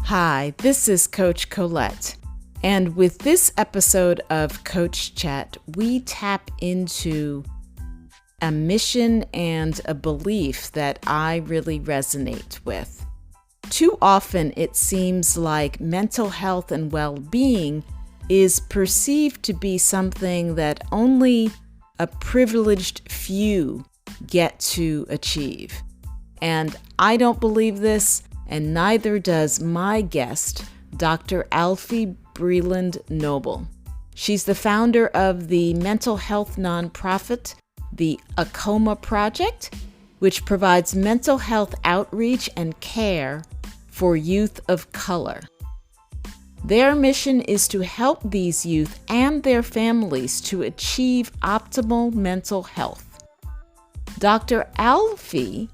Hi, this is Coach Colette, and with this episode of Coach Chat, we tap into a mission and a belief that I really resonate with. Too often, it seems like mental health and well-being is perceived to be something that only a privileged few get to achieve. And I don't believe this, and neither does my guest, Dr. Alfiee Breland-Noble. She's the founder of the mental health nonprofit, the ACOMA Project, which provides mental health outreach and care for youth of color. Their mission is to help these youth and their families to achieve optimal mental health. Dr. Alfiee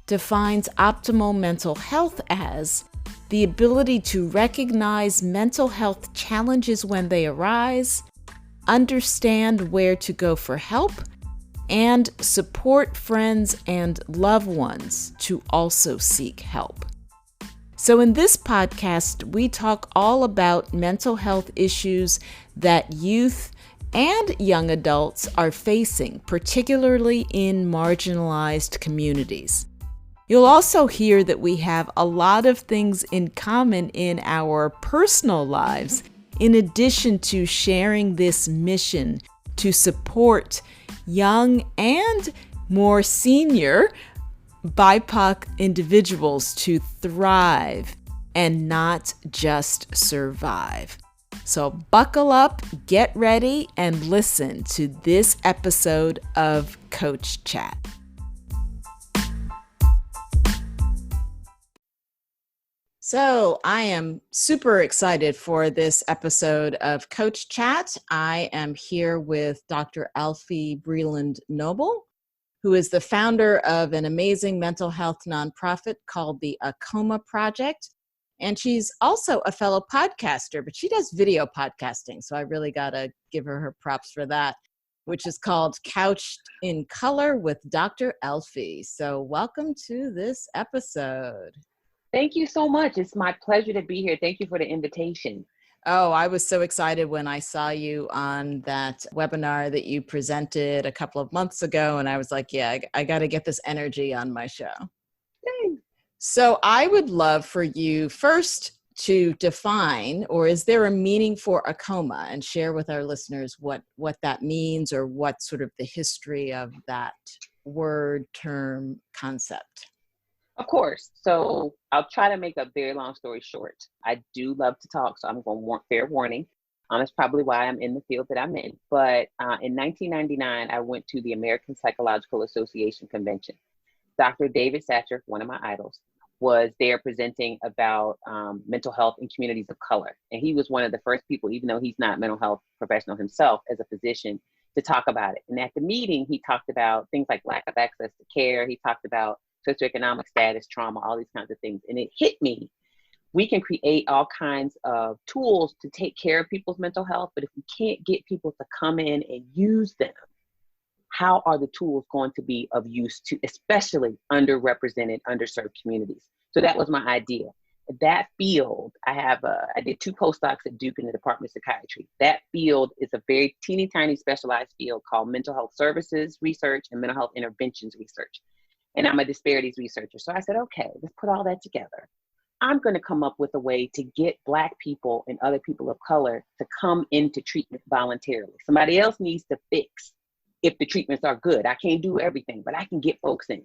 defines optimal mental health as the ability to recognize mental health challenges when they arise, understand where to go for help, and support friends and loved ones to also seek help. So in this podcast, we talk all about mental health issues that youth and young adults are facing, particularly in marginalized communities. You'll also hear that we have a lot of things in common in our personal lives, in addition to sharing this mission to support young and more senior BIPOC individuals to thrive and not just survive. So buckle up, get ready, and listen to this episode of Coach Chat. So I am super excited for this episode of Coach Chat. I am here with Dr. Alfiee Breland-Noble, who is the founder of an amazing mental health nonprofit called the ACOMA Project. And she's also a fellow podcaster, but she does video podcasting. So I really got to give her props for that, which is called Couched in Color with Dr. Alfiee. So welcome to this episode. Thank you so much. It's my pleasure to be here. Thank you for the invitation. Oh, I was so excited when I saw you on that webinar that you presented a couple of months ago. And I was like, yeah, I got to get this energy on my show. Thanks. So I would love for you first to define, or is there a meaning for ACOMA, and share with our listeners what that means, or what sort of the history of that word, term, concept. Of course. So I'll try to make a very long story short. I do love to talk, so I'm going to want fair warning. That's probably why I'm in the field that I'm in. But in 1999, I went to the American Psychological Association convention. Dr. David Satcher, one of my idols, was there presenting about mental health in communities of color. And he was one of the first people, even though he's not a mental health professional himself as a physician, to talk about it. And at the meeting, he talked about things like lack of access to care. He talked about socioeconomic status, trauma, all these kinds of things. And it hit me. We can create all kinds of tools to take care of people's mental health, but if we can't get people to come in and use them, how are the tools going to be of use to especially underrepresented, underserved communities? So that was my idea. That field, I did 2 postdocs at Duke in the Department of Psychiatry. That field is a very teeny tiny specialized field called mental health services research and mental health interventions research. And I'm a disparities researcher. So I said, okay, let's put all that together. I'm going to come up with a way to get Black people and other people of color to come into treatment voluntarily. Somebody else needs to fix if the treatments are good. I can't do everything, but I can get folks in.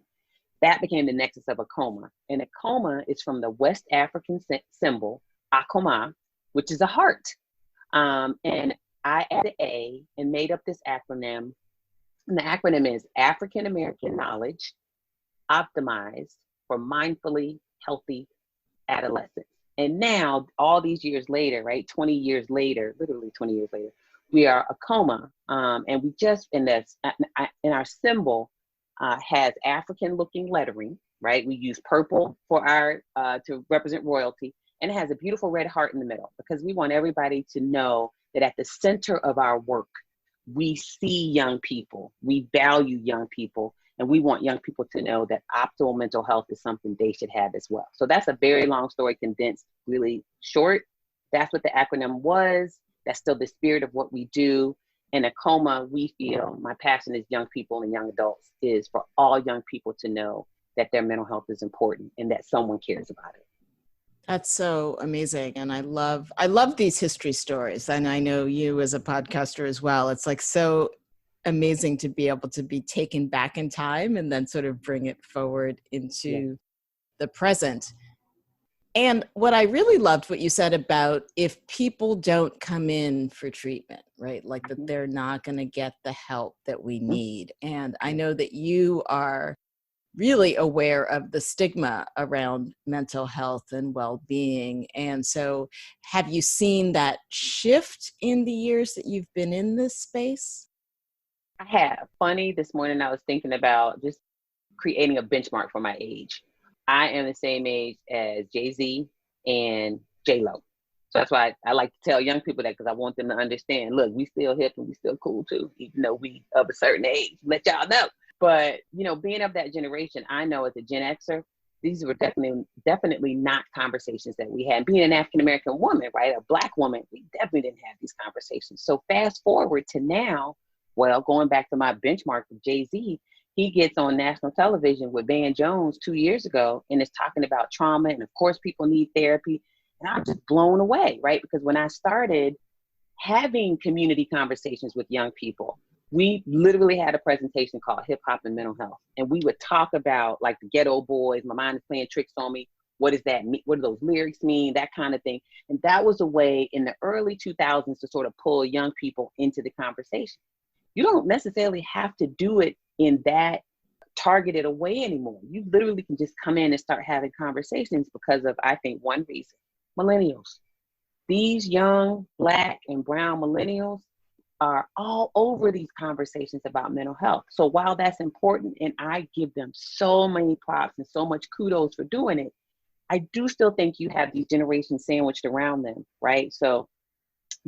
That became the nexus of ACOMA. And ACOMA is from the West African symbol, Akoma, which is a heart. And I added A and made up this acronym. And the acronym is African American Knowledge Optimized for Mindfully Healthy Adolescence. And now, all these years later, right, 20 years later, literally 20 years later, we are ACOMA. And we just, in our symbol, has African-looking lettering, right? We use purple for our to represent royalty, and it has a beautiful red heart in the middle because we want everybody to know that at the center of our work, we see young people, we value young people, and we want young people to know that optimal mental health is something they should have as well. So that's a very long story condensed really short. That's what the acronym was. That's still the spirit of what we do. In ACOMA, we feel, my passion as young people and young adults is for all young people to know that their mental health is important and that someone cares about it. That's so amazing. And I love these history stories. And I know you as a podcaster as well. It's like so amazing to be able to be taken back in time and then sort of bring it forward into the present. And what I really loved what you said about if people don't come in for treatment, right? Like that they're not going to get the help that we need. And I know that you are really aware of the stigma around mental health and well-being. And so have you seen that shift in the years that you've been in this space? I have. Funny, this morning I was thinking about just creating a benchmark for my age. I am the same age as Jay-Z and J-Lo. So that's why I like to tell young people that, because I want them to understand, look, we still hip and we still cool too, even though we of a certain age, let y'all know. But, you know, being of that generation, I know as a Gen Xer, these were definitely not conversations that we had. Being an African-American woman, right, a Black woman, we definitely didn't have these conversations. So fast forward to now, well, going back to my benchmark of Jay-Z, he gets on national television with Van Jones 2 years ago and is talking about trauma. And of course, people need therapy. And I'm just blown away, right? Because when I started having community conversations with young people, we literally had a presentation called Hip Hop and Mental Health. And we would talk about like the Ghetto Boys, My Mind is Playing Tricks on Me. What does that mean? What do those lyrics mean? That kind of thing. And that was a way in the early 2000s to sort of pull young people into the conversation. You don't necessarily have to do it in that targeted a way anymore. You literally can just come in and start having conversations because of, I think, one reason: millennials. These young Black and brown millennials are all over these conversations about mental health. So while that's important, and I give them so many props and so much kudos for doing it, I do still think you have these generations sandwiched around them, right? So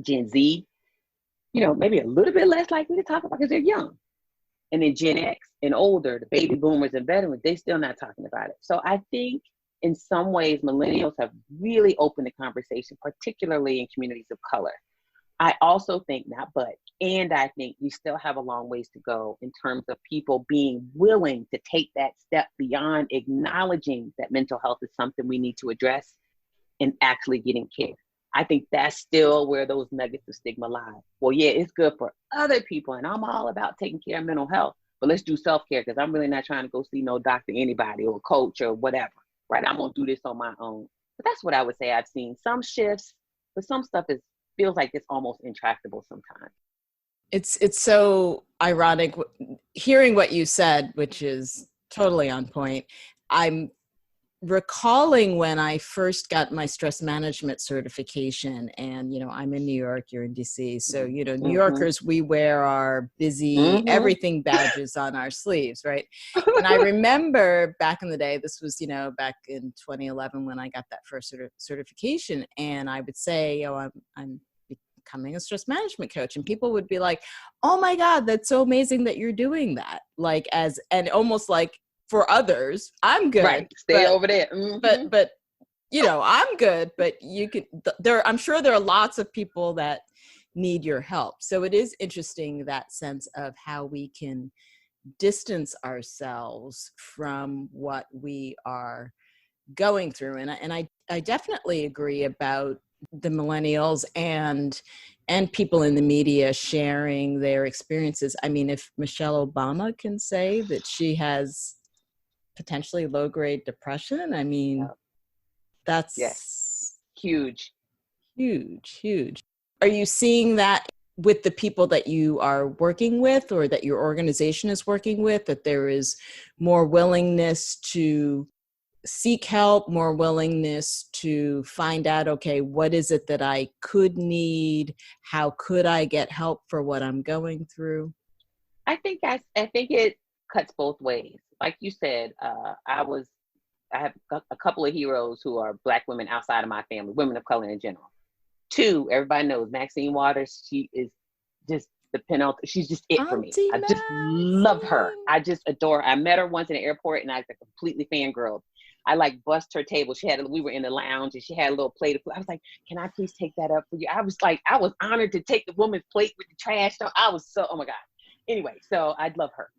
Gen Z, you know, maybe a little bit less likely to talk about because they're young. And then Gen X and older, the baby boomers and veterans, they still not talking about it. So I think in some ways, millennials have really opened the conversation, particularly in communities of color. I also think, I think we still have a long ways to go in terms of people being willing to take that step beyond acknowledging that mental health is something we need to address and actually getting care. I think that's still where those nuggets of stigma lie. Well, yeah, it's good for other people, and I'm all about taking care of mental health, but let's do self-care because I'm really not trying to go see no doctor, anybody, or coach or whatever, right? I'm going to do this on my own. But that's what I would say. I've seen some shifts, but some stuff feels like it's almost intractable sometimes. It's so ironic hearing what you said, which is totally on point. I'm recalling when I first got my stress management certification, and, you know, I'm in New York, you're in DC. So, you know, New Yorkers, we wear our busy everything badges on our sleeves, right? And I remember back in the day, this was, you know, back in 2011 when I got that first certification, and I would say, oh, I'm becoming a stress management coach. And people would be like, oh my God, that's so amazing that you're doing that. Like and almost like, for others, I'm good. Right, stay over there. But you know, I'm good. But you can. I'm sure there are lots of people that need your help. So it is interesting, that sense of how we can distance ourselves from what we are going through. And I definitely agree about the millennials and people in the media sharing their experiences. I mean, if Michelle Obama can say that she has potentially low-grade depression, I mean, that's huge. Are you seeing that with the people that you are working with, or that your organization is working with, that there is more willingness to seek help, more willingness to find out, okay, what is it that I could need? How could I get help for what I'm going through? I think it cuts both ways. Like you said, I have a couple of heroes who are Black women outside of my family, women of color in general. Two, everybody knows Maxine Waters. She is just the penultimate. She's just it for me. Auntie I just love her. I just adore her. I met her once in the airport and I was completely fangirled. I like bust her table. We were in the lounge and she had a little plate of food. I was like, can I please take that up for you? I was honored to take the woman's plate with the trash. So I was oh my God. Anyway, so I love her.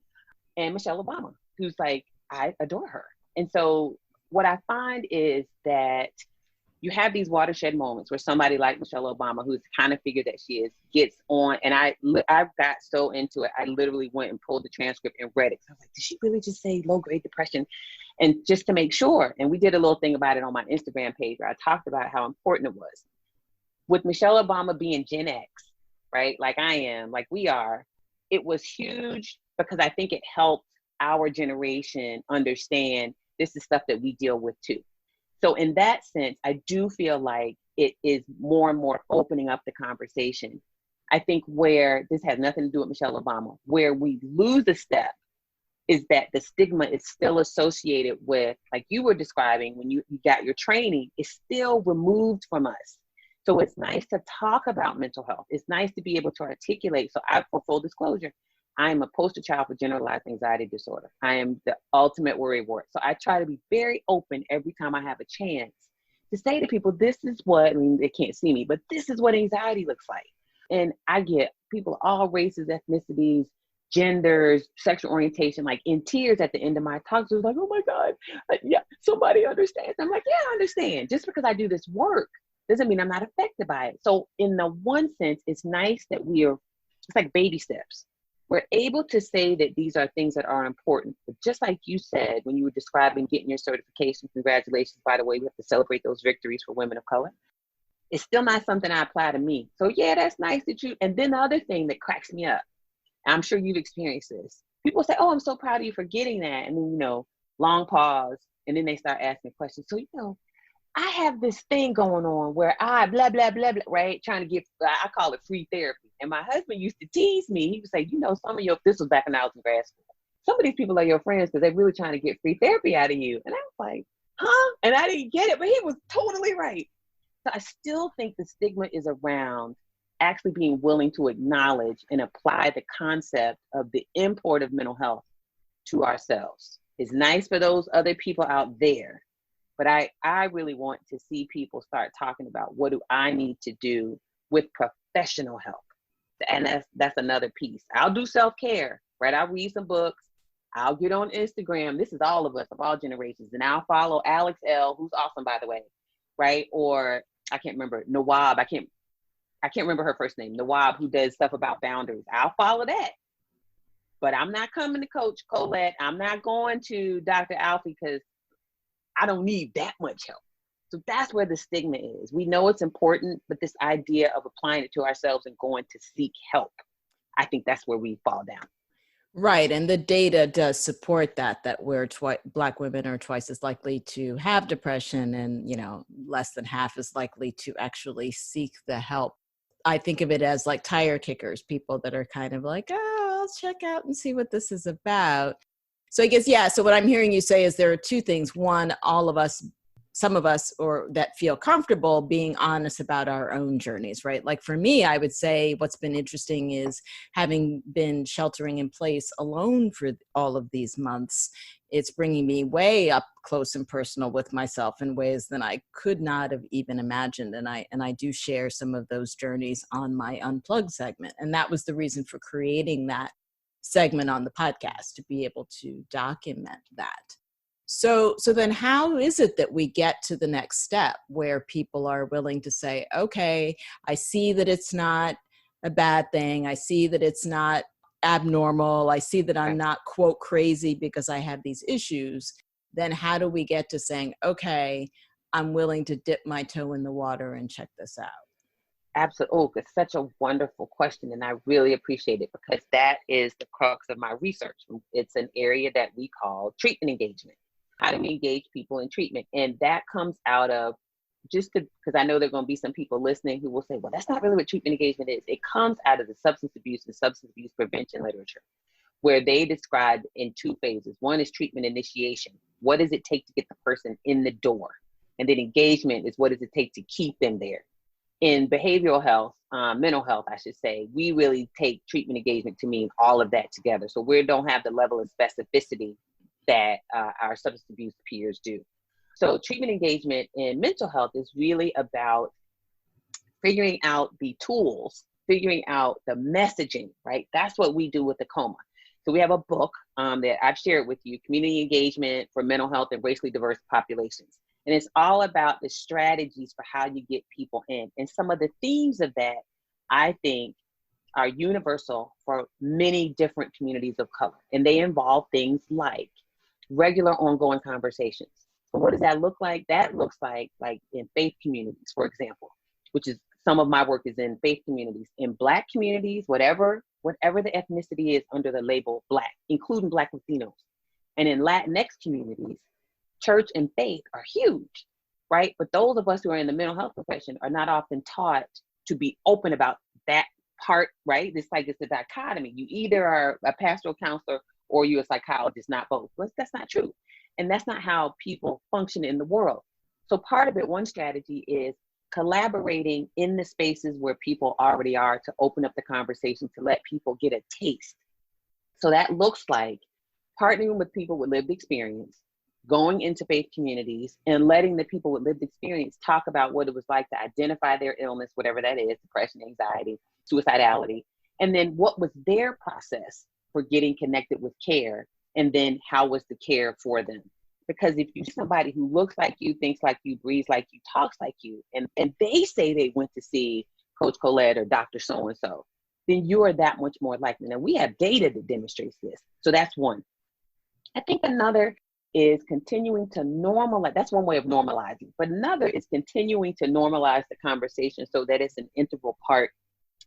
And Michelle Obama, who's like, I adore her. And so what I find is that you have these watershed moments where somebody like Michelle Obama, who's kind of figured that she is, gets on. And I got so into it. I literally went and pulled the transcript and read it. I was like, did she really just say low-grade depression? And just to make sure. And we did a little thing about it on my Instagram page where I talked about how important it was. With Michelle Obama being Gen X, right? Like I am, like we are, it was huge because I think it helped our generation understand this is stuff that we deal with too. So in that sense, I do feel like it is more and more opening up the conversation. I think where this has nothing to do with Michelle Obama, where we lose a step is that the stigma is still associated with, like you were describing when you got your training, is still removed from us. So it's nice to talk about mental health. It's nice to be able to articulate. So for full disclosure, I am a poster child for generalized anxiety disorder. I am the ultimate worry wart. So I try to be very open every time I have a chance to say to people, this is what, I mean, they can't see me, but this is what anxiety looks like. And I get people, all races, ethnicities, genders, sexual orientation, like in tears at the end of my talks. It was like, oh my God, yeah, somebody understands. I'm like, yeah, I understand. Just because I do this work doesn't mean I'm not affected by it. So in the one sense, it's nice that it's like baby steps. We're able to say that these are things that are important. But just like you said, when you were describing getting your certification, congratulations, by the way, we have to celebrate those victories for women of color. It's still not something I apply to me. So yeah, that's nice that you, and then the other thing that cracks me up, I'm sure you've experienced this. People say, oh, I'm so proud of you for getting that. And then, long pause. And then they start asking questions. So, I have this thing going on where I blah, blah, blah, blah, right? Trying to get, I call it free therapy. And my husband used to tease me. He would say, this was back when I was in grad school. Some of these people are your friends because they're really trying to get free therapy out of you. And I was like, huh? And I didn't get it, but he was totally right. So I still think the stigma is around actually being willing to acknowledge and apply the concept of the import of mental health to ourselves. It's nice for those other people out there. But I really want to see people start talking about what do I need to do with professional help. And that's another piece. I'll do self-care, right? I'll read some books. I'll get on Instagram. This is all of us of all generations. And I'll follow Alex L., who's awesome, by the way, right? Or I can't remember, Nawab. I can't remember her first name, Nawab, who does stuff about boundaries. I'll follow that. But I'm not coming to Coach Colette. I'm not going to Dr. Alfiee because I don't need that much help. So that's where the stigma is. We know it's important, but this idea of applying it to ourselves and going to seek help, I think that's where we fall down. Right. And the data does support that Black women are twice as likely to have depression and, less than half as likely to actually seek the help. I think of it as like tire kickers, people that are kind of like, oh, I'll check out and see what this is about. So I guess, yeah. So what I'm hearing you say is there are two things. One, some of us, or that feel comfortable being honest about our own journeys, right? Like for me, I would say what's been interesting is having been sheltering in place alone for all of these months, it's bringing me way up close and personal with myself in ways that I could not have even imagined. And I do share some of those journeys on my Unplugged segment. And that was the reason for creating that segment on the podcast, to be able to document that. So then how is it that we get to the next step where people are willing to say, okay, I see that it's not a bad thing. I see that it's not abnormal. I see that I'm not, quote, crazy because I have these issues. Then how do we get to saying, okay, I'm willing to dip my toe in the water and check this out? Absolutely. Oh, it's such a wonderful question. And I really appreciate it because that is the crux of my research. It's an area that we call treatment engagement. How do we engage people in treatment? And that comes out of because I know there are going to be some people listening who will say, well, that's not really what treatment engagement is. It comes out of the substance abuse and substance abuse prevention literature, where they describe in two phases. One is treatment initiation. What does it take to get the person in the door? And then engagement is what does it take to keep them there? in behavioral health, mental health, I should say, we really take treatment engagement to mean all of that together. So we don't have the level of specificity that our substance abuse peers do. So treatment engagement in mental health is really about figuring out the tools, figuring out the messaging, right? That's what we do with the COMA. So we have a book that I've shared with you, Community Engagement for Mental Health and Racially Diverse Populations. And it's all about the strategies for how you get people in. And some of the themes of that, I think, are universal for many different communities of color. And they involve things like regular ongoing conversations. So what does that look like? That looks like in faith communities, for example, which is some of my work is in faith communities. In Black communities, whatever the ethnicity is under the label Black, including Black Latinos. And in Latinx communities, church and faith are huge, right? But those of us who are in the mental health profession are not often taught to be open about that part, right? It's like it's a dichotomy. You either are a pastoral counselor or you're a psychologist, not both. But that's not true. And that's not how people function in the world. So part of it, one strategy is collaborating in the spaces where people already are to open up the conversation, to let people get a taste. So that looks like partnering with people with lived experience, going into faith communities and letting the people with lived experience talk about what it was like to identify their illness, whatever that is, depression, anxiety, suicidality, and then what was their process for getting connected with care, and then how was the care for them. Because if you're somebody who looks like you, thinks like you, breathes like you, talks like you, and they say they went to see Coach Colette or Dr. So-and-so, then you are that much more likely. Now, we have data that demonstrates this. So that's one. I think another is continuing to normalize. That's one way of normalizing. But another is continuing to normalize the conversation so that it's an integral part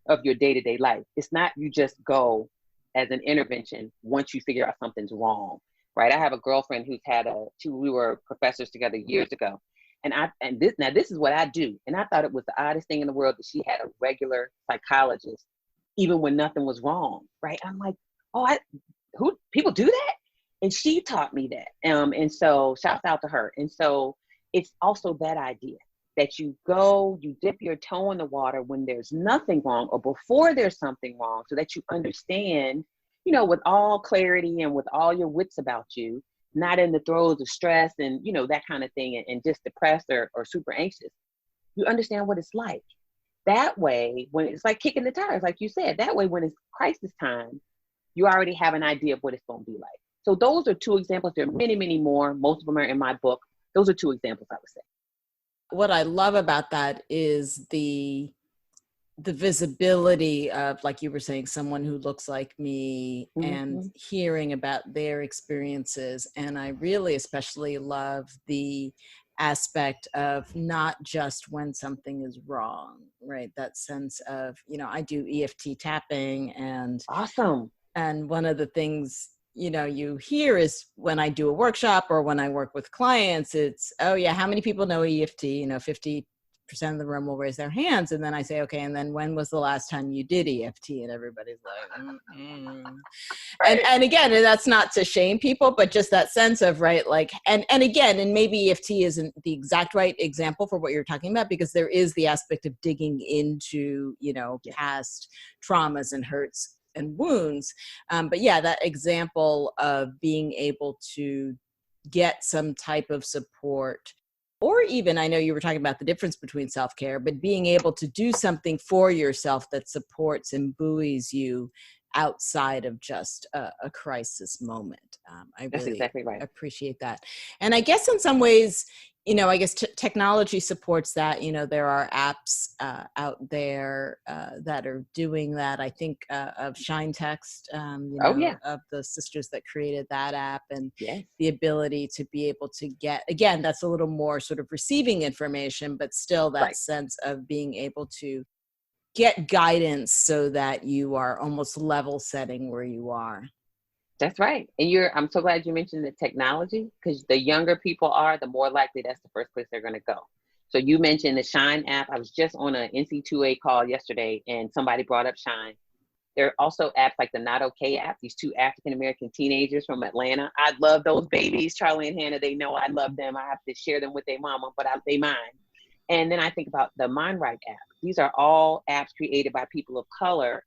of your day-to-day life. It's not you just go as an intervention once you figure out something's wrong. Right. I have a girlfriend who's had we were professors together years ago. And this is what I do. And I thought it was the oddest thing in the world that she had a regular psychologist, even when nothing was wrong. Right. I'm like, who people do that? And she taught me that. And so shouts out to her. And so it's also that idea that you dip your toe in the water when there's nothing wrong or before there's something wrong, so that you understand, with all clarity and with all your wits about you, not in the throes of stress and, that kind of thing, and just depressed or super anxious. You understand what it's like. That way, when it's like kicking the tires, like you said, that way, when it's crisis time, you already have an idea of what it's going to be like. So those are two examples. There are many, many more. Most of them are in my book. Those are two examples, I would say. What I love about that is the visibility of, like you were saying, someone who looks like me, mm-hmm. and hearing about their experiences. And I really especially love the aspect of not just when something is wrong, right? That sense of, I do EFT tapping, and awesome. And one of the things, you hear is when I do a workshop or when I work with clients, it's, oh yeah, how many people know EFT? 50% of the room will raise their hands. And then I say, okay, and then when was the last time you did EFT? And everybody's like, right. And again, and that's not to shame people, but just that sense of, right, like, and again, and maybe EFT isn't the exact right example for what you're talking about, because there is the aspect of digging into, past traumas and hurts and wounds. But yeah, that example of being able to get some type of support, or even, I know you were talking about the difference between self-care, but being able to do something for yourself that supports and buoys you outside of just a crisis moment. I That's really exactly right. appreciate that. And I guess in some ways, technology supports that. There are apps out there that are doing that. I think of Shine Text, of the sisters that created that app, and the ability to be able to get, again, that's a little more sort of receiving information, but still that sense of being able to get guidance so that you are almost level setting where you are. That's right. And I'm so glad you mentioned the technology, because the younger people are, the more likely that's the first place they're going to go. So you mentioned the Shine app. I was just on an NC2A call yesterday, and somebody brought up Shine. There are also apps like the Not Okay app, these two African-American teenagers from Atlanta. I love those babies, Charlie and Hannah. They know I love them. I have to share them with their mama, but they mine. And then I think about the MindRight app. These are all apps created by people of color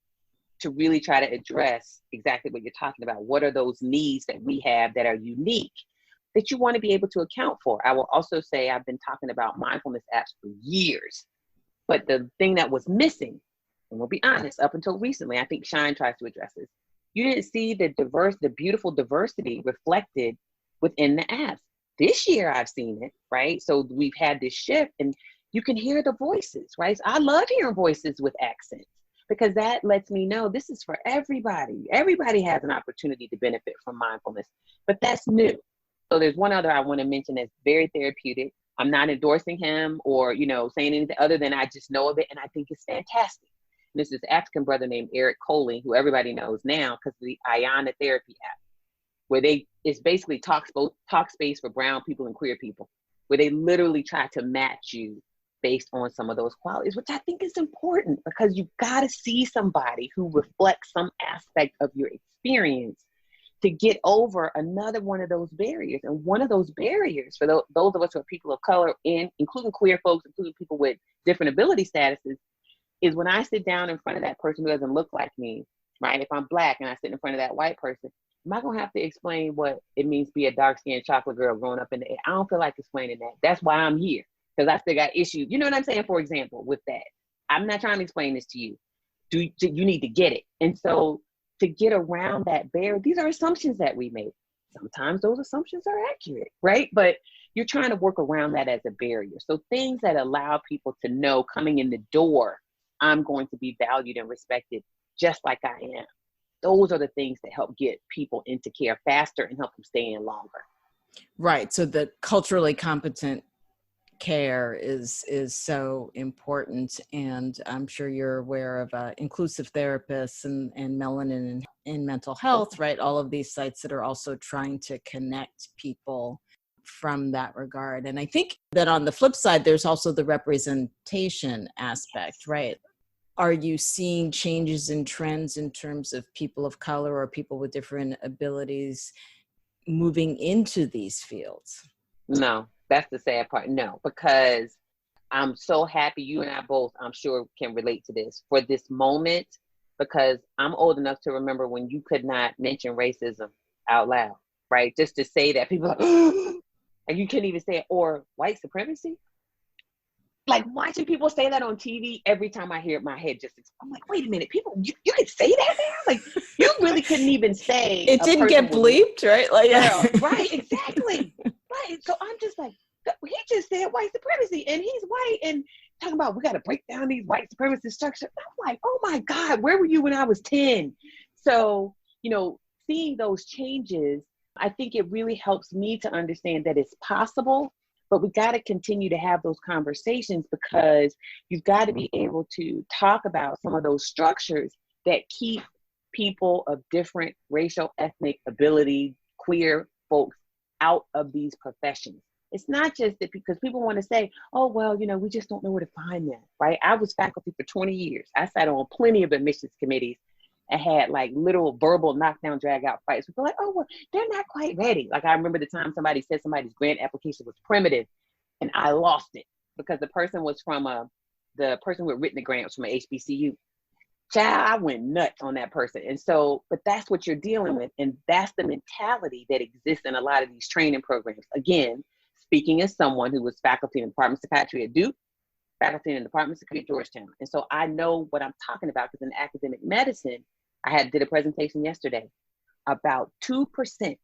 to really try to address exactly what you're talking about. What are those needs that we have that are unique that you want to be able to account for? I will also say I've been talking about mindfulness apps for years, but the thing that was missing, and we'll be honest, up until recently, I think Shine tries to address this. You didn't see the beautiful diversity reflected within the apps. This year I've seen it, right? So we've had this shift and you can hear the voices, right? So I love hearing voices with accents because that lets me know this is for everybody. Everybody has an opportunity to benefit from mindfulness, but that's new. So there's one other I want to mention that's very therapeutic. I'm not endorsing him or, saying anything other than I just know of it and I think it's fantastic. And this is an African brother named Eric Coley, who everybody knows now because of the Ayana Therapy app, where it's basically talk space for brown people and queer people, where they literally try to match you based on some of those qualities, which I think is important because you've got to see somebody who reflects some aspect of your experience to get over another one of those barriers. And one of those barriers for those of us who are people of color, including queer folks, including people with different ability statuses, is when I sit down in front of that person who doesn't look like me, right? If I'm Black and I sit in front of that white person, am I gonna have to explain what it means to be a dark-skinned chocolate girl growing up in the air? I don't feel like explaining that. That's why I'm here, because I still got issues. You know what I'm saying? For example, with that, I'm not trying to explain this to you. You need to get it. And so to get around that barrier, these are assumptions that we make. Sometimes those assumptions are accurate, right? But you're trying to work around that as a barrier. So things that allow people to know coming in the door, I'm going to be valued and respected just like I am. Those are the things that help get people into care faster and help them stay in longer. Right. So the culturally competent care is so important. And I'm sure you're aware of inclusive therapists and Melanin in mental health, right? All of these sites that are also trying to connect people from that regard. And I think that on the flip side, there's also the representation aspect, right? Are you seeing changes in trends in terms of people of color or people with different abilities moving into these fields? No, that's the sad part. No, because I'm so happy you and I both, I'm sure, can relate to this for this moment, because I'm old enough to remember when you could not mention racism out loud, right? Just to say that people are like, and you couldn't even say it, or white supremacy. Like watching people say that on TV, every time I hear it, my head just, I'm like, wait a minute, people, you can say that now? Like, you really couldn't even say. It didn't get bleeped, right? Like, yeah. Right, exactly. Right. So I'm just like, he just said white supremacy and he's white and talking about we got to break down these white supremacist structures. I'm like, oh my God, where were you when I was 10? So, seeing those changes, I think it really helps me to understand that it's possible. But we got to continue to have those conversations because you've got to be able to talk about some of those structures that keep people of different racial, ethnic ability, queer folks out of these professions. It's not just that because people want to say, oh, well, we just don't know where to find them, right? I was faculty for 20 years. I sat on plenty of admissions committees and had like little verbal knockdown, drag out fights. People were like, oh, well, they're not quite ready. Like I remember the time somebody said somebody's grant application was primitive and I lost it because the person was from the person who had written the grant was from an HBCU. Child, I went nuts on that person. And so, but that's what you're dealing with. And that's the mentality that exists in a lot of these training programs. Again, speaking as someone who was faculty in the Department of Psychiatry at Duke, faculty in the Department of Psychiatry at Georgetown. And so I know what I'm talking about because in academic medicine, did a presentation yesterday. About 2%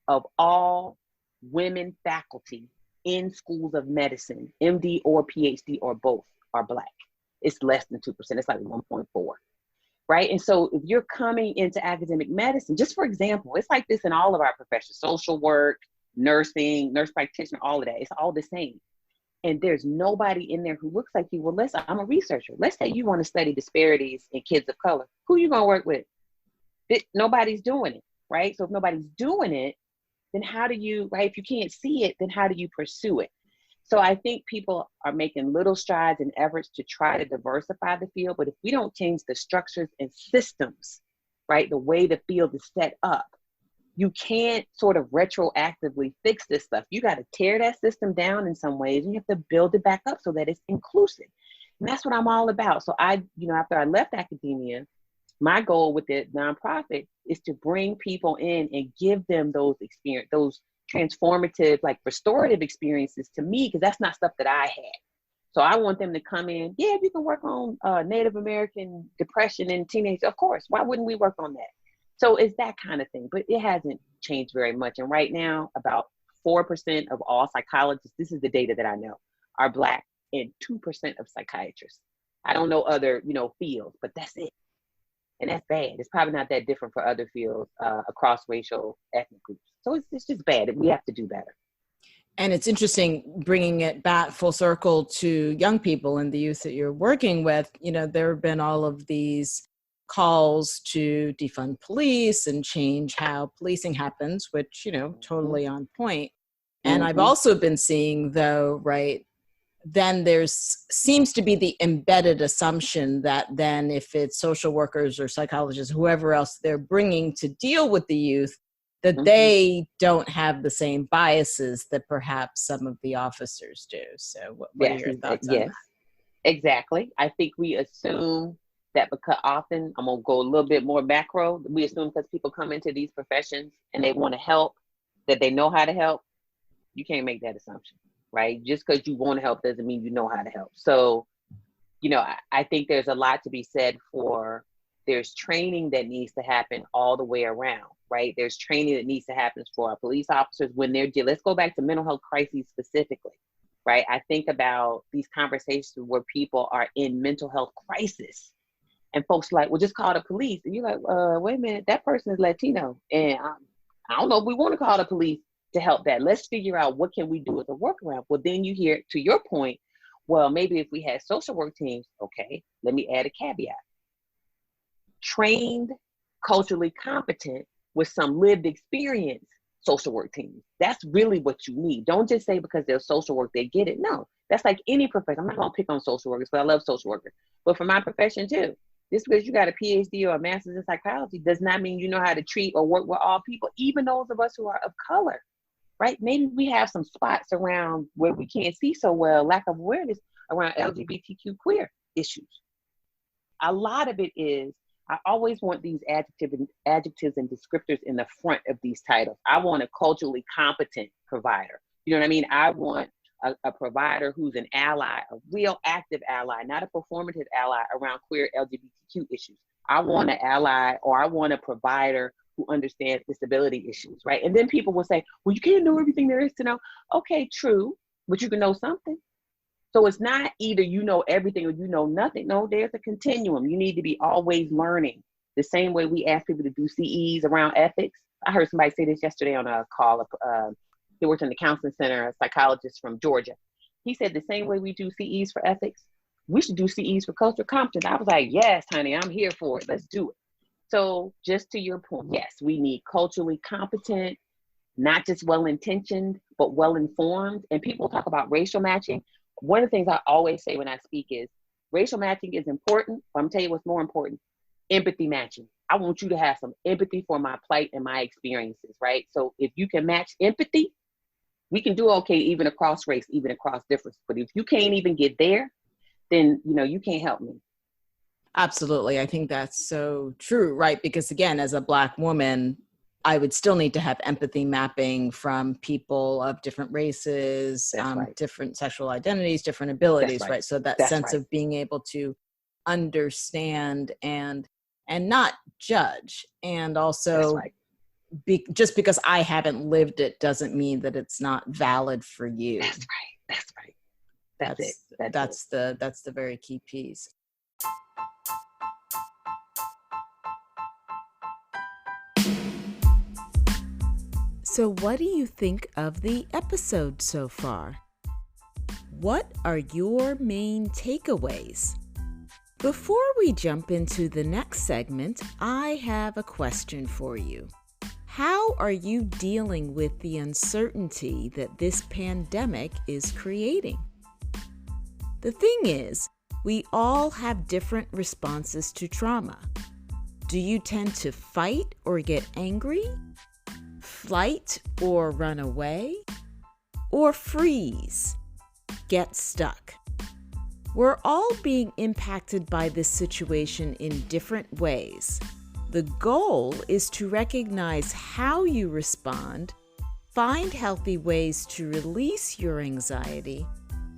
of all women faculty in schools of medicine, MD or PhD or both, are Black. It's less than 2%. It's like 1.4, right? And so if you're coming into academic medicine, just for example, it's like this in all of our professions, social work, nursing, nurse practitioner, all of that. It's all the same. And there's nobody in there who looks like you. Well, I'm a researcher. Let's say you want to study disparities in kids of color. Who are you going to work with? Nobody's doing it, right? So if nobody's doing it, then how do you, right? If you can't see it, then how do you pursue it? So I think people are making little strides and efforts to try to diversify the field. But if we don't change the structures and systems, right, the way the field is set up, you can't sort of retroactively fix this stuff. You got to tear that system down in some ways, and you have to build it back up so that it's inclusive. And that's what I'm all about. So after I left academia, my goal with the nonprofit is to bring people in and give them those transformative, like restorative experiences to me, because that's not stuff that I had. So I want them to come in. Yeah, if you can work on Native American depression in teenagers, of course. Why wouldn't we work on that? So it's that kind of thing, but it hasn't changed very much. And right now, about 4% of all psychologists, this is the data that I know, are Black, and 2% of psychiatrists. I don't know other, fields, but that's it. And that's bad. It's probably not that different for other fields across racial, ethnic groups. So it's just bad. We have to do better. And it's interesting bringing it back full circle to young people and the youth that you're working with. There have been all of these calls to defund police and change how policing happens, which, totally on point. And I've also been seeing, though, right, then seems to be the embedded assumption that then if it's social workers or psychologists, whoever else they're bringing to deal with the youth, that they don't have the same biases that perhaps some of the officers do. So what are your thoughts on that? Exactly. I think we assume that because often, I'm going to go a little bit more macro, we assume because people come into these professions and they want to help, that they know how to help. You can't make that assumption, right? Just because you want to help doesn't mean you know how to help. So, I think there's a lot to be said for, there's training that needs to happen all the way around, right? There's training that needs to happen for our police officers when they're let's go back to mental health crises specifically, right? I think about these conversations where people are in mental health crisis and folks are like, well, just call the police. And you're like, wait a minute, that person is Latino. And I don't know if we want to call the police to help that. Let's figure out what can we do as a workaround. Well, then you hear, to your point, well, maybe if we had social work teams, okay, let me add a caveat. Trained, culturally competent, with some lived experience social work teams. That's really what you need. Don't just say because they're social work, they get it. No, that's like any profession. I'm not going to pick on social workers, but I love social workers. But for my profession too, just because you got a PhD or a master's in psychology does not mean you know how to treat or work with all people, even those of us who are of color, right? Maybe we have some spots around where we can't see so well, lack of awareness around LGBTQ queer issues. A lot of it is, I always want these adjectives and descriptors in the front of these titles. I want a culturally competent provider. You know what I mean? I want a provider who's an ally, a real active ally, not a performative ally around queer LGBTQ issues. I want an ally, or I want a provider who understands disability issues, right? And then people will say, well, you can't know everything there is to know. Okay, true, but you can know something. So it's not either you know everything or you know nothing. No, there's a continuum. You need to be always learning. The same way we ask people to do CEs around ethics. I heard somebody say this yesterday on a call. He works in the counseling center, a psychologist from Georgia. He said the same way we do CEs for ethics, we should do CEs for cultural competence. I was like, yes, honey, I'm here for it. Let's do it. So just to your point, yes, we need culturally competent, not just well-intentioned, but well-informed. And people talk about racial matching. One of the things I always say when I speak is racial matching is important, but I'm telling you what's more important, empathy matching. I want you to have some empathy for my plight and my experiences, right? So if you can match empathy, we can do okay even across race, even across difference. But if you can't even get there, then you can't help me. Absolutely. I think that's so true, right? Because again, as a Black woman, I would still need to have empathy mapping from people of different races, right. different sexual identities, different abilities, right? So that sense of being able to understand and not judge. And also, just because I haven't lived it doesn't mean that it's not valid for you. That's right. That's it. That's the very key piece. So what do you think of the episode so far? What are your main takeaways? Before we jump into the next segment, I have a question for you. How are you dealing with the uncertainty that this pandemic is creating? The thing is, we all have different responses to trauma. Do you tend to fight or get angry? flight or run away, or freeze, get stuck. We're all being impacted by this situation in different ways. The goal is to recognize how you respond, find healthy ways to release your anxiety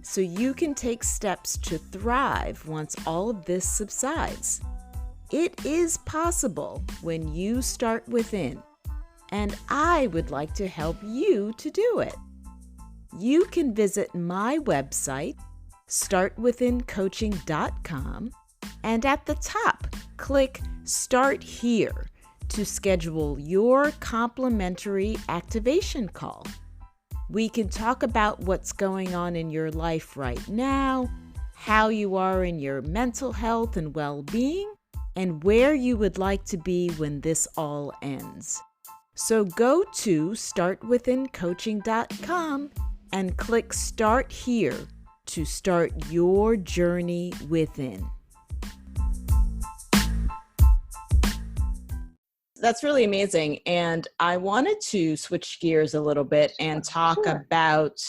so you can take steps to thrive once all of this subsides. It is possible when you start within, and I would like to help you to do it. You can visit my website, startwithincoaching.com, and at the top, click Start Here to schedule your complimentary activation call. We can talk about what's going on in your life right now, how you are in your mental health and well-being, and where you would like to be when this all ends. So go to startwithincoaching.com and click Start Here to start your journey within. That's really amazing. And I wanted to switch gears a little bit and talk about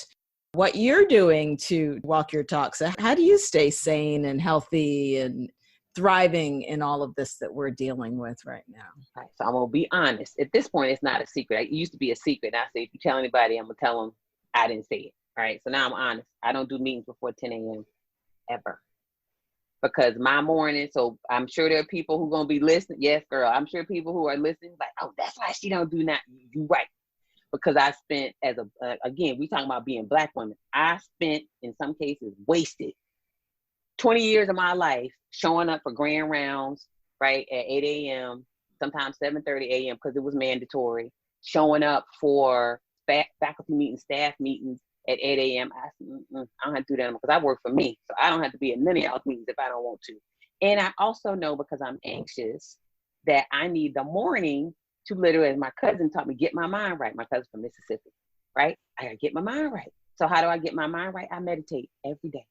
what you're doing to walk your talk. So how do you stay sane and healthy and thriving in all of this that we're dealing with right now? Right, so I'm going to be honest. At this point, it's not a secret. It used to be a secret. I say, if you tell anybody, I'm going to tell them I didn't say it. All right. So now I'm honest. I don't do meetings before 10 a.m. ever. Because my morning, so I'm sure there are people who are going to be listening. Yes, girl. I'm sure people who are listening, like, oh, that's why she don't do that. You're right. Because I spent again, we talking about being Black women. I spent, in some cases, wasted 20 years of my life showing up for grand rounds, right, at 8 a.m., sometimes 7:30 a.m. because it was mandatory, showing up for faculty meetings, staff meetings at 8 a.m. I said, I don't have to do that because I work for me. So I don't have to be in many of y'all's meetings if I don't want to. And I also know, because I'm anxious, that I need the morning to literally, as my cousin taught me, get my mind right. My cousin from Mississippi, right? I gotta get my mind right. So how do I get my mind right? I meditate every day.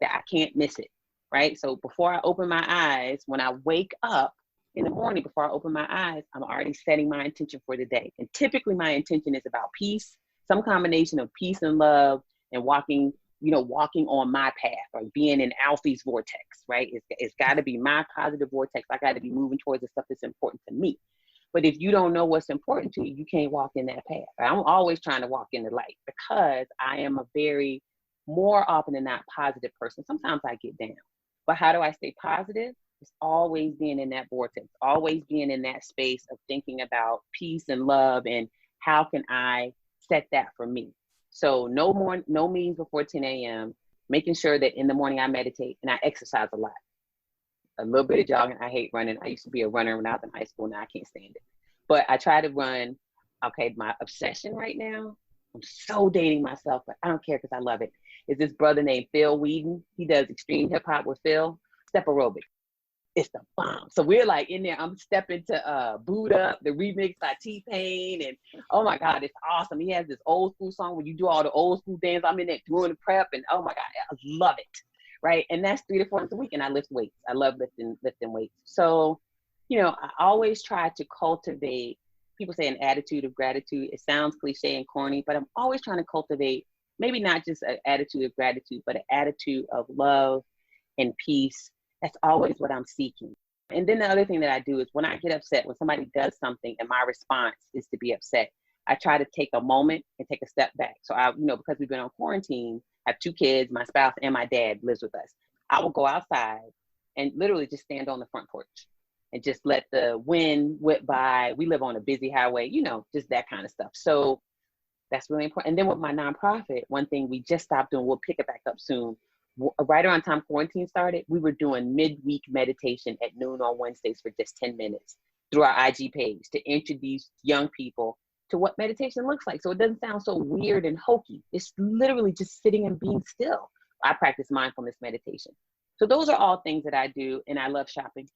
That I can't miss it, right? So before I open my eyes, when I wake up in the morning, before I open my eyes, I'm already setting my intention for the day. And typically my intention is about peace, some combination of peace and love, and walking on my path, or being in Alfie's vortex, right? It's got to be my positive vortex. I got to be moving towards the stuff that's important to me. But if you don't know what's important to you, you can't walk in that path. I'm always trying to walk in the light, because I am a very, more often than not, positive person. Sometimes I get down. But how do I stay positive? It's always being in that vortex, always being in that space of thinking about peace and love, and how can I set that for me. So no meetings before 10 a.m., making sure that in the morning I meditate, and I exercise a lot. A little bit of jogging. I hate running. I used to be a runner when I was in high school. Now I can't stand it. But I try to run. Okay, my obsession right now, I'm so dating myself, but I don't care because I love it, is this brother named Phil Whedon. He does extreme hip hop with Phil. Step aerobic. It's the bomb. So we're like in there. I'm stepping to Boot Up, the remix by T-Pain. And oh my God, it's awesome. He has this old school song where you do all the old school dance. I'm in there doing the prep, and oh my God, I love it. Right. And that's 3 to 4 times a week. And I lift weights. I love lifting weights. So, I always try to cultivate, people say, an attitude of gratitude. It sounds cliche and corny, but I'm always trying to cultivate maybe not just an attitude of gratitude, but an attitude of love and peace. That's always what I'm seeking. And then the other thing that I do is, when I get upset, when somebody does something and my response is to be upset, I try to take a moment and take a step back. So because we've been on quarantine, I have 2 kids, my spouse and my dad lives with us. I will go outside and literally just stand on the front porch and just let the wind whip by. We live on a busy highway, just that kind of stuff. So that's really important. And then with my nonprofit, one thing we just stopped doing, we'll pick it back up soon. Right around time quarantine started, we were doing midweek meditation at noon on Wednesdays for just 10 minutes through our IG page to introduce young people to what meditation looks like. So it doesn't sound so weird and hokey. It's literally just sitting and being still. I practice mindfulness meditation. So those are all things that I do. And I love shopping.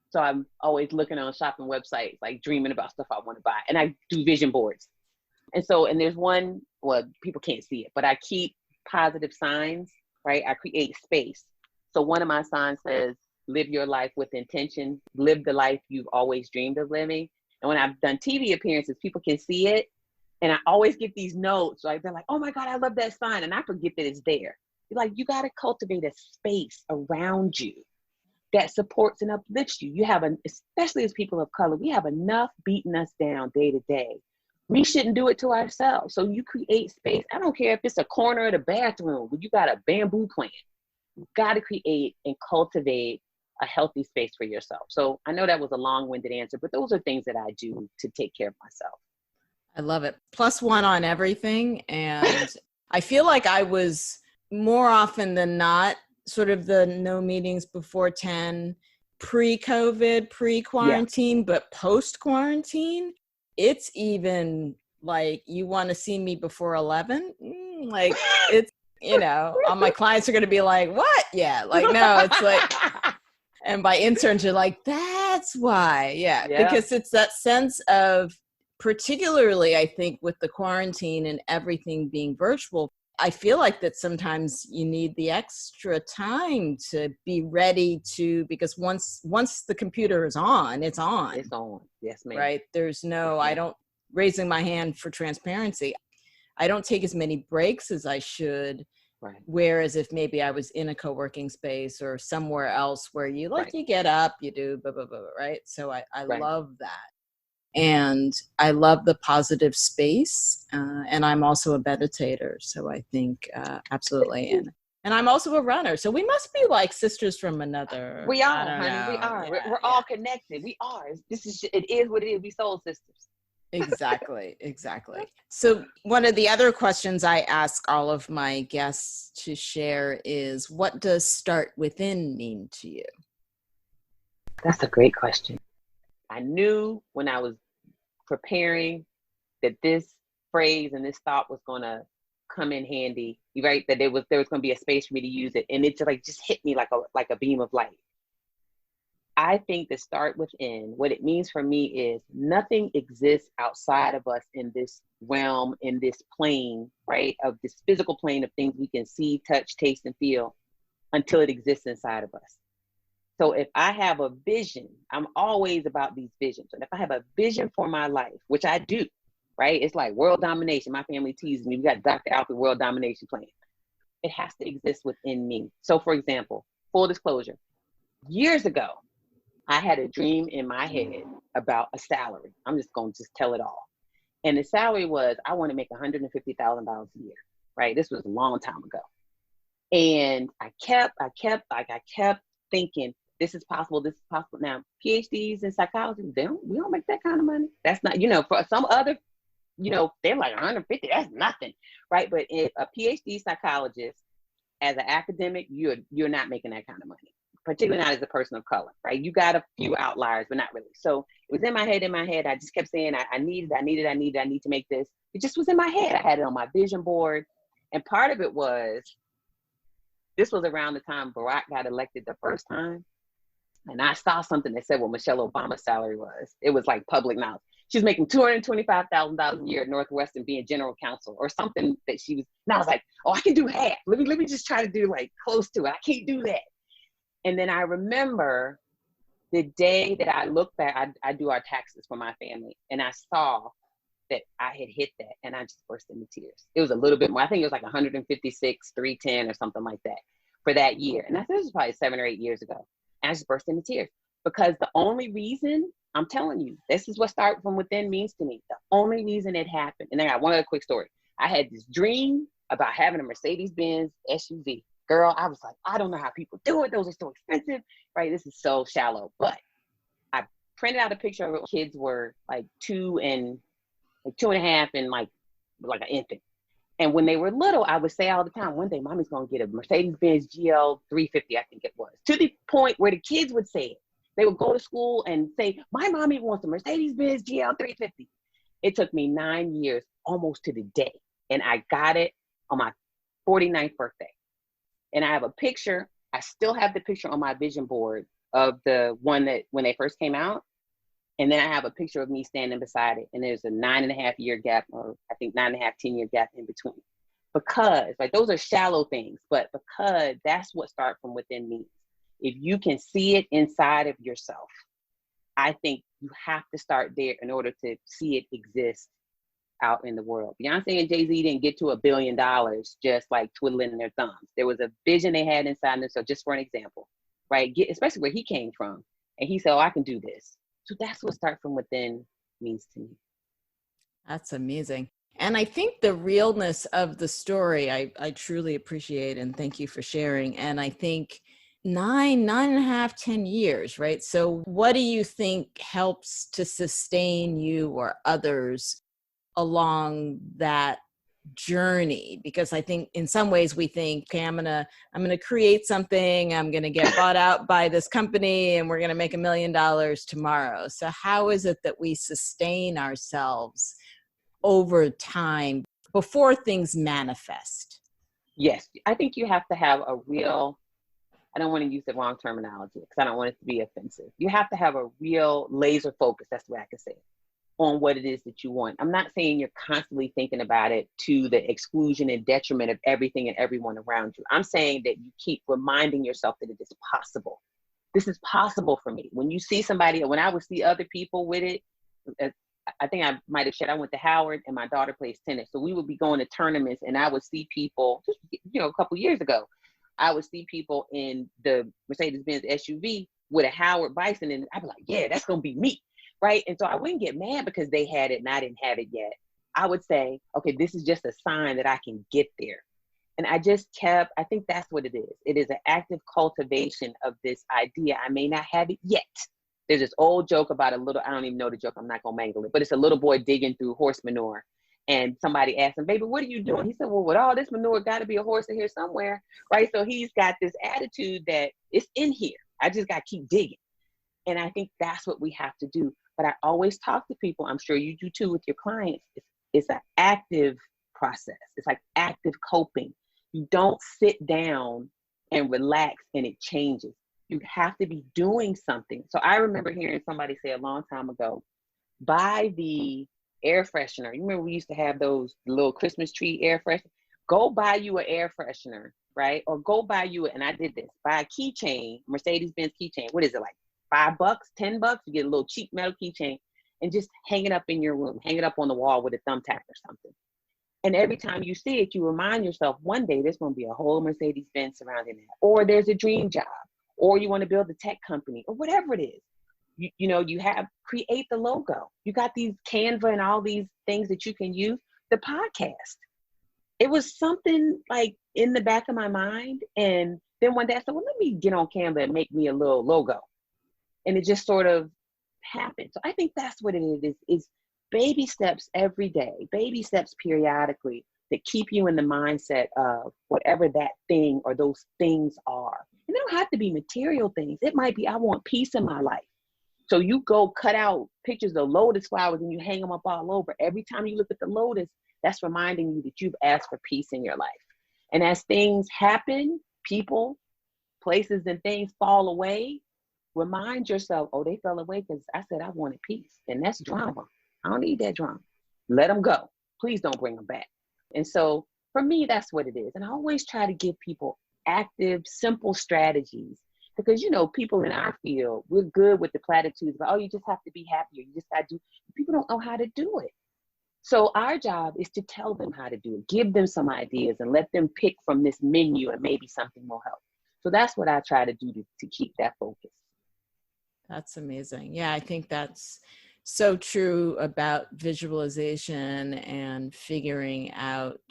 So I'm always looking on shopping websites, like dreaming about stuff I want to buy. And I do vision boards. And there's one, well, people can't see it, but I keep positive signs, right? I create space. So one of my signs says, live your life with intention, live the life you've always dreamed of living. And when I've done TV appearances, people can see it. And I always get these notes, like they're like, oh my God, I love that sign. And I forget that it's there. You're like, you got to cultivate a space around you that supports and uplifts you. You have, especially as people of color, we have enough beating us down day to day. We shouldn't do it to ourselves. So you create space. I don't care if it's a corner of the bathroom where you got a bamboo plant. You've got to create and cultivate a healthy space for yourself. So I know that was a long-winded answer, but those are things that I do to take care of myself. I love it. +1 on everything. And I feel like I was more often than not sort of the no meetings before 10, pre-COVID, pre-quarantine, but post-quarantine, it's even like, you want to see me before 11? Like, it's, all my clients are going to be like, what? Yeah. Like, no, it's like, and by interns, you're like, that's why. Yeah. Because it's that sense of, particularly, I think, with the quarantine and everything being virtual, I feel like that sometimes you need the extra time to be ready to, because once the computer is on, it's on. It's on. Yes, ma'am. Right? There's no, I don't, raising my hand for transparency, I don't take as many breaks as I should. Right. Whereas if maybe I was in a co-working space or somewhere else where you you get up, you do, blah, blah, blah, right? So I love that. And I love the positive space. And I'm also a meditator. So I think absolutely. And I'm also a runner. So we must be like sisters from another. We are, honey. We are. Yeah, we're all connected. We are. It is what it is. We soul sisters. Exactly. So one of the other questions I ask all of my guests to share is, what does start within mean to you? That's a great question. I knew when I was preparing that this phrase and this thought was going to come in handy, right? That there was going to be a space for me to use it. And it just hit me like a beam of light. I think the start within, what it means for me is nothing exists outside of us in this realm, in this plane, right? Of this physical plane of things we can see, touch, taste, and feel until it exists inside of us. So if I have a vision, I'm always about these visions. And if I have a vision for my life, which I do, right? It's like world domination. My family teases me. We got Dr. Alfiee world domination plan. It has to exist within me. So for example, full disclosure, years ago, I had a dream in my head about a salary. I'm just going to tell it all. And the salary was, I want to make $150,000 a year, right? This was a long time ago. And I kept thinking, this is possible. Now, PhDs in psychology, we don't make that kind of money. That's not, for some other, they're like 150, that's nothing, right? But if a PhD psychologist, as an academic, you're not making that kind of money, particularly not as a person of color, right? You got a few outliers, but not really. So it was in my head. I just kept saying, I need to make this. It just was in my head. I had it on my vision board. And part of it was, this was around the time Barack got elected the first time. And I saw something that said what Michelle Obama's salary was. It was like public knowledge. She was making $225,000 a year at Northwestern being general counsel or something that she was. And I was like, oh, I can do half. Let me just try to do like close to it. I can't do that. And then I remember the day that I looked back, I do our taxes for my family. And I saw that I had hit that and I just burst into tears. It was a little bit more. I think it was like 156, 310 or something like that for that year. And this was probably 7 or 8 years ago. And I just burst into tears because the only reason, I'm telling you, this is what start from within means to me. The only reason it happened. And then I got one other quick story. I had this dream about having a Mercedes-Benz SUV. Girl, I was like, I don't know how people do it. Those are so expensive, right? This is so shallow. But I printed out a picture of what kids were like 2 and 2.5 and like an infant. And when they were little, I would say all the time, one day mommy's going to get a Mercedes-Benz GL 350, I think it was. To the point where the kids would say it. They would go to school and say, my mommy wants a Mercedes-Benz GL 350. It took me 9 years, almost to the day. And I got it on my 49th birthday. And I have a picture. I still have the picture on my vision board of the one that when they first came out. And then I have a picture of me standing beside it. And there's a 9.5 year gap, or I think 9.5, 10 year gap in between. Because like those are shallow things, but because that's what start from within means. If you can see it inside of yourself, I think You have to start there in order to see it exist out in the world. Beyonce and Jay-Z didn't get to $1 billion just like twiddling their thumbs. There was a vision they had inside them. So just for an example, right? Especially where he came from. And he said, oh, I can do this. So that's what start from within means to me. That's amazing. And I think the realness of the story, I truly appreciate, and thank you for sharing. And I think 9.5, 10 years, right? So what do you think helps to sustain you or others along that journey? Because I think in some ways we think, okay, I'm gonna create something, I'm gonna get bought out by this company, and we're gonna make $1 million tomorrow. So how is it that we sustain ourselves over time before things manifest? Yes, I think you have to have a real, I don't want to use the wrong terminology because I don't want it to be offensive. You have to have a real laser focus, that's the way I can say it, on what it is that you want. I'm not saying you're constantly thinking about it to the exclusion and detriment of everything and everyone around you. I'm saying that you keep reminding yourself that it is possible. This is possible for me. When you see somebody, when I would see other people with it, I think I might have shared, I went to Howard and my daughter plays tennis. So we would be going to tournaments and I would see people, just, a couple years ago, I would see people in the Mercedes-Benz SUV with a Howard Bison, and I'd be like, yeah, that's going to be me, right? And so I wouldn't get mad because they had it and I didn't have it yet. I would say, okay, this is just a sign that I can get there. And I think that's what it is. It is an active cultivation of this idea. I may not have it yet. There's this old joke about I don't even know the joke, I'm not gonna mangle it, but it's a little boy digging through horse manure. And somebody asked him, baby, what are you doing? He said, well, with all this manure, gotta be a horse in here somewhere, right? So he's got this attitude that it's in here. I just gotta keep digging. And I think that's what we have to do. But I always talk to people, I'm sure you do too with your clients, it's an active process. It's like active coping. You don't sit down and relax and it changes. You have to be doing something. So I remember hearing somebody say a long time ago, buy the air freshener. You remember we used to have those little Christmas tree air fresheners? Go buy you an air freshener, right? Or go buy you, and I did this, buy a keychain, Mercedes-Benz keychain. What is it, like $5, $10? You get a little cheap metal keychain and just hang it up in your room, hang it up on the wall with a thumbtack or something. And every time you see it, you remind yourself, one day there's going to be a whole Mercedes-Benz surrounding that. Or there's a dream job. Or you want to build a tech company, or whatever it is. Create the logo. You got these Canva and all these things that you can use. The podcast. It was something like in the back of my mind. And then one day I said, well, let me get on Canva and make me a little logo. And it just sort of happened. So I think that's what it is baby steps every day, baby steps periodically that keep you in the mindset of whatever that thing or those things are. And they don't have to be material things. It might be, I want peace in my life. So you go cut out pictures of lotus flowers and you hang them up all over. Every time you look at the lotus, that's reminding you that you've asked for peace in your life. And as things happen, people, places, and things fall away, remind yourself, oh, they fell away because I said I wanted peace. And that's drama. I don't need that drama. Let them go. Please don't bring them back. And so for me, that's what it is. And I always try to give people active, simple strategies because, people in our field, we're good with the platitudes about, oh, you just have to be happy or you just got to do. People don't know how to do it. So our job is to tell them how to do it, give them some ideas and let them pick from this menu and maybe something will help. So that's what I try to do to keep that focus. That's amazing. Yeah, I think that's so true about visualization and figuring out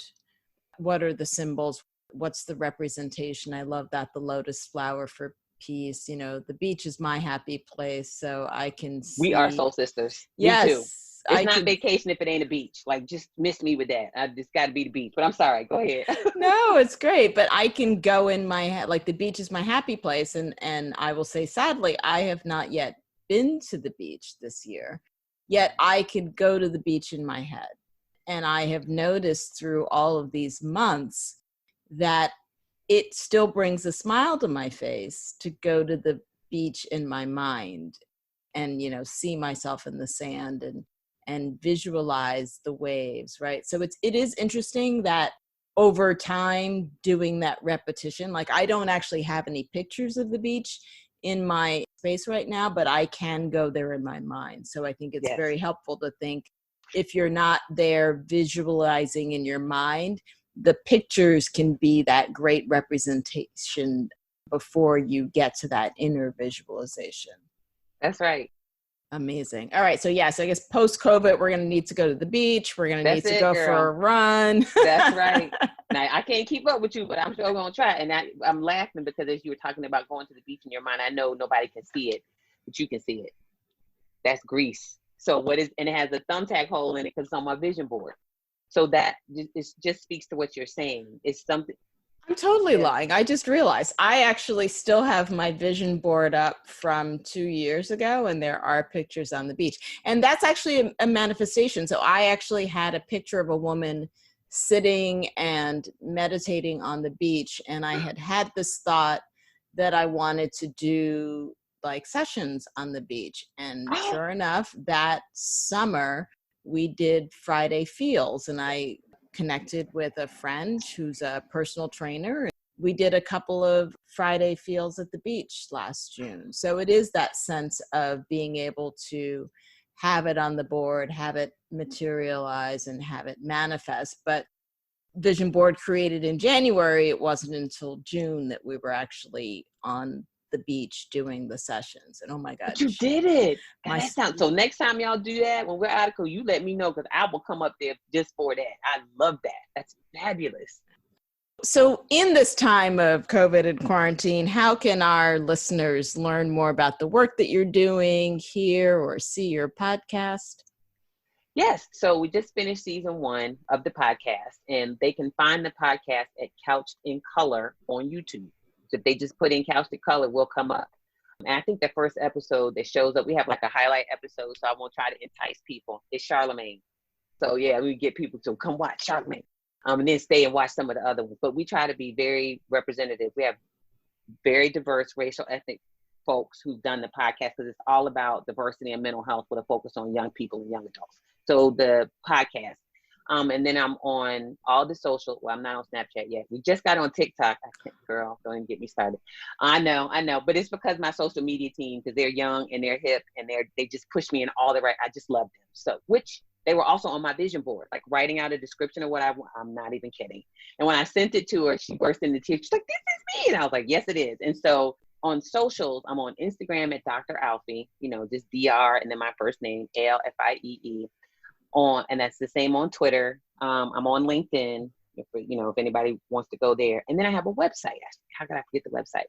what are the symbols, what's the representation. I love that, the lotus flower for peace. The beach is my happy place, so I can see. We are soul sisters. Yes. Me too. It's not vacation if it ain't a beach. Like, just miss me with that. I just got to be the beach. But I'm sorry. Go ahead. No, it's great. But I can go in my head, like the beach is my happy place. And I will say, sadly, I have not yet been to the beach this year. Yet I could go to the beach in my head. And I have noticed through all of these months that it still brings a smile to my face to go to the beach in my mind and, see myself in the sand and visualize the waves, right? So it is interesting that over time doing that repetition, like I don't actually have any pictures of the beach in my space right now, but I can go there in my mind. So I think it's Yes. very helpful to think, if you're not there visualizing in your mind, the pictures can be that great representation before you get to that inner visualization. That's right. Amazing. All right. So I guess post-COVID, we're going to need to go to the beach. We're going to need That's to it, go girl. for a run. That's right. Now, I can't keep up with you, but I'm still going to try. And I'm laughing because as you were talking about going to the beach in your mind, I know nobody can see it, but you can see it. That's Greece. So and it has a thumbtack hole in it because it's on my vision board. So that it just speaks to what you're saying. It's something. I'm totally lying. I just realized I actually still have my vision board up from 2 years ago, and there are pictures on the beach. And that's actually a manifestation. So I actually had a picture of a woman sitting and meditating on the beach. And I had this thought that I wanted to do like sessions on the beach. And sure enough, that summer we did Friday Feels, and I connected with a friend who's a personal trainer. We did a couple of Friday Feels at the beach last June. So it is that sense of being able to have it on the board, have it materialize, and have it manifest. But vision board created in January, it wasn't until June that we were actually on the beach doing the sessions. And oh my God. But you did it. So next time y'all do that, when we're out of you let me know, because I will come up there just for that. I love that. That's fabulous. So in this time of COVID and quarantine, how can our listeners learn more about the work that you're doing, hear or see your podcast? Yes. So we just finished season 1 of the podcast, and they can find the podcast at Couched in Color on YouTube. So if they just put in Couched in Color, we'll come up. And I think the first episode that shows up, we have like a highlight episode, so I won't try to entice people. It's Charlemagne. So yeah, we get people to come watch Charlemagne, and then stay and watch some of the other ones. But we try to be very representative. We have very diverse racial, ethnic folks who've done the podcast because it's all about diversity and mental health with a focus on young people and young adults. So the podcast. And then I'm on all the social. Well, I'm not on Snapchat yet. We just got on TikTok. Girl, don't even get me started. I know. But it's because my social media team, because they're young and they're hip and they just push me in all the right. I just love them. So, which they were also on my vision board, like writing out a description of what I want. I'm not even kidding. And when I sent it to her, she burst into tears. She's like, "This is me." And I was like, "Yes, it is." And so on socials, I'm on Instagram at Dr. Alfiee, just DR and then my first name, ALFIEE. And that's the same on Twitter. I'm on LinkedIn, if anybody wants to go there. And then I have a website. How could I forget the website?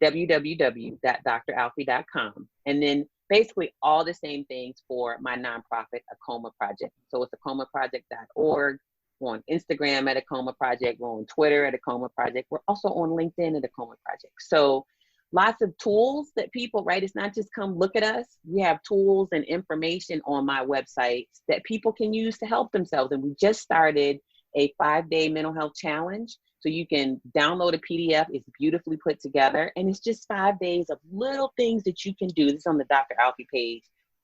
www.dralfiee.com. And then basically all the same things for my nonprofit, Acoma Project. So it's acomaproject.org. We're on Instagram at Acoma Project. We're on Twitter at Acoma Project. We're also on LinkedIn at Acoma Project. So lots of tools that people, right? It's not just come look at us. We have tools and information on my website that people can use to help themselves. And we just started a 5-day mental health challenge. So you can download a PDF. It's beautifully put together. And it's just 5 days of little things that you can do. This is on the Dr. Alfiee page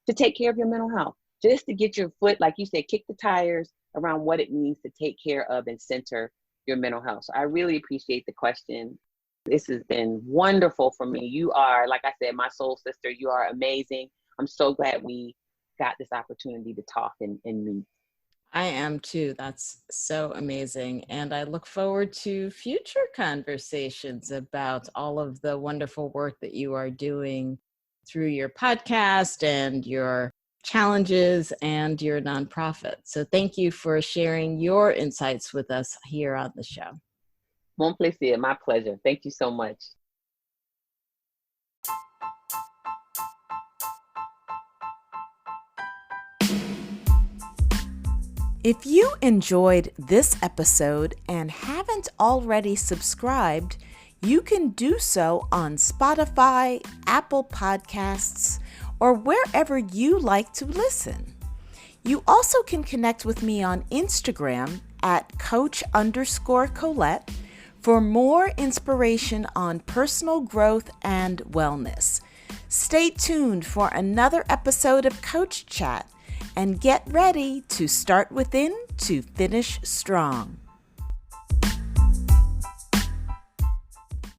to take care of your mental health. Just to get your foot, like you said, kick the tires around what it means to take care of and center your mental health. So I really appreciate the question. This has been wonderful for me. You are, like I said, my soul sister. You are amazing. I'm so glad we got this opportunity to talk and meet. I am too. That's so amazing. And I look forward to future conversations about all of the wonderful work that you are doing through your podcast and your challenges and your nonprofit. So thank you for sharing your insights with us here on the show. Mon plaisir, my pleasure. Thank you so much. If you enjoyed this episode and haven't already subscribed, you can do so on Spotify, Apple Podcasts, or wherever you like to listen. You also can connect with me on Instagram at coach_Colette for more inspiration on personal growth and wellness. Stay tuned for another episode of Coach Chat and get ready to start within to finish strong.